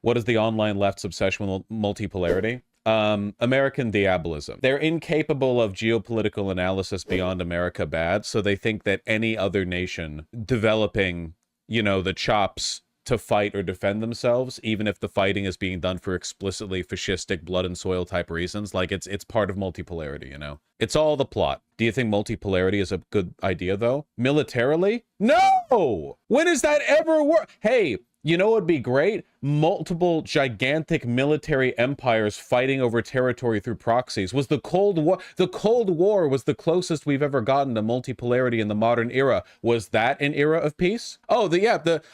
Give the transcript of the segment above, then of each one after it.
What is the online left's obsession with multipolarity? American diabolism. They're incapable of geopolitical analysis beyond America bad, so they think that any other nation developing, you know, the chops to fight or defend themselves, even if the fighting is being done for explicitly fascistic blood and soil type reasons, like it's part of multipolarity, you know? It's all the plot. Do you think multipolarity is a good idea, though? Militarily? No! When has that ever worked? Hey, you know what would be great? Multiple gigantic military empires fighting over territory through proxies. Was the Cold War. The Cold War was the closest we've ever gotten to multipolarity in the modern era. Was that an era of peace? Oh,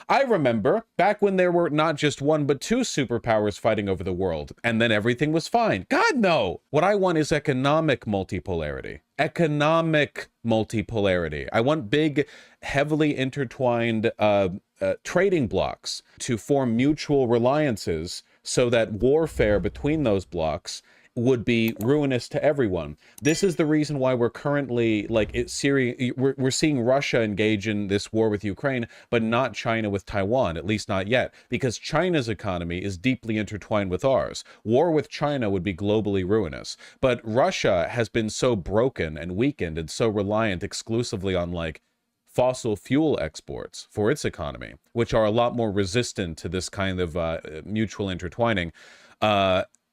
I remember back when there were not just one but two superpowers fighting over the world, and then everything was fine. God, no! What I want is economic multipolarity. Economic multipolarity. I want big, heavily intertwined trading blocks to form mutual reliances so that warfare between those blocks would be ruinous to everyone. This is the reason why we're currently, like, we're seeing Russia engage in this war with Ukraine, but not China with Taiwan, at least not yet, because China's economy is deeply intertwined with ours. War with China would be globally ruinous, but Russia has been so broken and weakened and so reliant exclusively on, like, fossil fuel exports for its economy, which are a lot more resistant to this kind of mutual intertwining.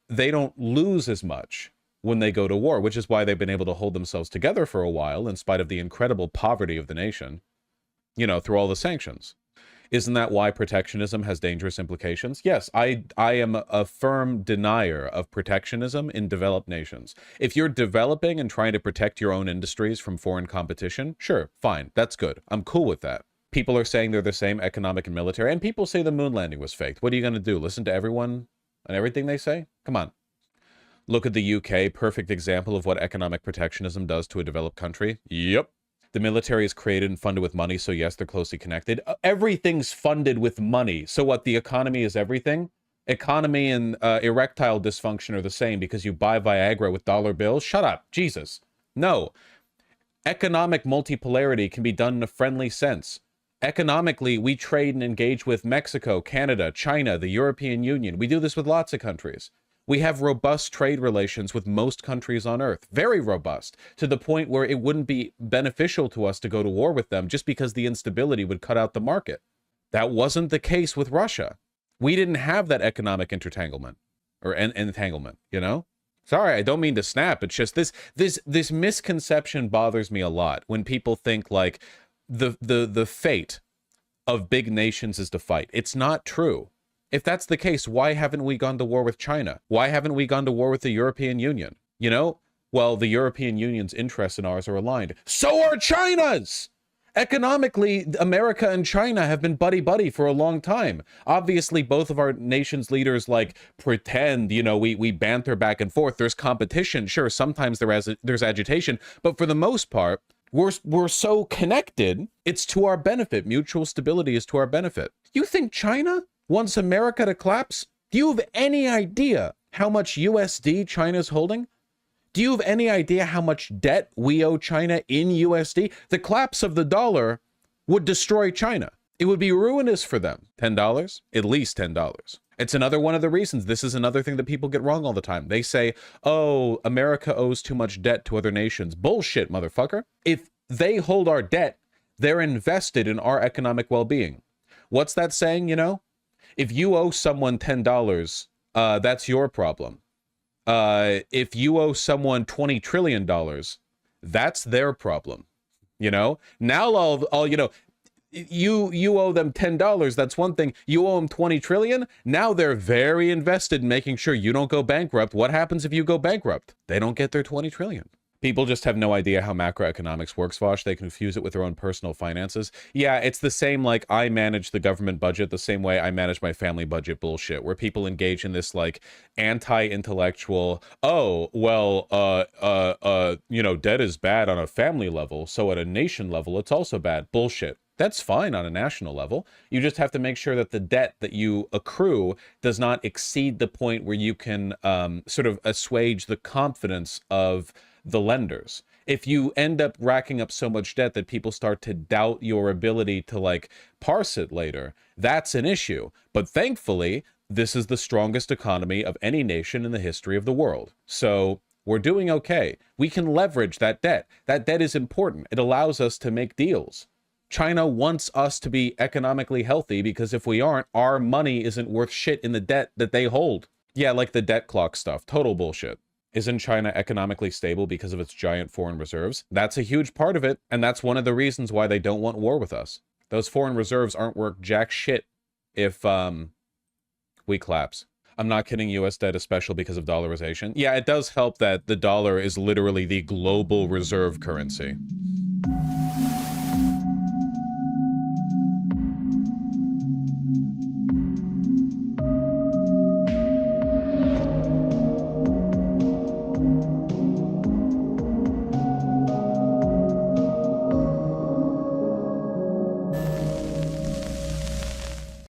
They don't lose as much when they go to war, which is why they've been able to hold themselves together for a while in spite of the incredible poverty of the nation, you know, through all the sanctions. Isn't that why protectionism has dangerous implications? Yes, I am a firm denier of protectionism in developed nations. If you're developing and trying to protect your own industries from foreign competition, sure, fine, that's good. I'm cool with that. People are saying they're the same, economic and military, and people say the moon landing was faked. What are you going to do? Listen to everyone and everything they say? Come on. Look at the UK, perfect example of what economic protectionism does to a developed country. Yep. The military is created and funded with money, so yes, they're closely connected. Everything's funded with money. So what, the economy is everything? Economy and erectile dysfunction are the same because you buy Viagra with dollar bills? Shut up, Jesus. No. Economic multipolarity can be done in a friendly sense. Economically, we trade and engage with Mexico, Canada, China, the European Union. We do this with lots of countries. We have robust trade relations with most countries on Earth, very robust, to the point where it wouldn't be beneficial to us to go to war with them just because the instability would cut out the market. That wasn't the case with Russia. We didn't have that economic entanglement, you know? Sorry, I don't mean to snap. It's just this misconception bothers me a lot when people think like the fate of big nations is to fight. It's not true. If that's the case, why haven't we gone to war with China? Why haven't we gone to war with the European Union? You know, well, the European Union's interests and ours are aligned. So are China's! Economically, America and China have been buddy-buddy for a long time. Obviously, both of our nations' leaders, like, pretend, you know, we banter back and forth. There's competition. Sure, sometimes there's agitation. But for the most part, we're so connected, it's to our benefit. Mutual stability is to our benefit. You think China wants America to collapse? Do you have any idea how much USD China's holding? Do you have any idea how much debt we owe China in USD? The collapse of the dollar would destroy China. It would be ruinous for them. $10? At least $10. It's another one of the reasons. This is another thing that people get wrong all the time. They say, oh, America owes too much debt to other nations. Bullshit, motherfucker. If they hold our debt, they're invested in our economic well-being. What's that saying, you know? If you owe someone $10, that's your problem. If you owe someone $20 trillion, that's their problem. You know, now all you know, you owe them $10. That's one thing. You owe them 20 trillion. Now they're very invested in making sure you don't go bankrupt. What happens if you go bankrupt? They don't get their 20 trillion. People just have no idea how macroeconomics works, Vaush. They confuse it with their own personal finances. Yeah, it's the same like I manage the government budget the same way I manage my family budget bullshit, where people engage in this like anti-intellectual, oh, well, you know, debt is bad on a family level, so at a nation level, it's also bad. Bullshit. That's fine on a national level. You just have to make sure that the debt that you accrue does not exceed the point where you can sort of assuage the confidence of the lenders. If you end up racking up so much debt that people start to doubt your ability to like parse it later, that's an issue. But thankfully, This is the strongest economy of any nation in the history of the world. So we're doing okay. We can leverage that debt. That debt is important. It allows us to make deals. China wants us to be economically healthy because if we aren't, our money isn't worth shit in the debt that they hold. Yeah, like the debt clock stuff. Total bullshit. Isn't China economically stable because of its giant foreign reserves? That's a huge part of it, and that's one of the reasons why they don't want war with us. Those foreign reserves aren't worth jack shit if, we collapse. I'm not kidding, US debt is special because of dollarization. Yeah, it does help that the dollar is literally the global reserve currency.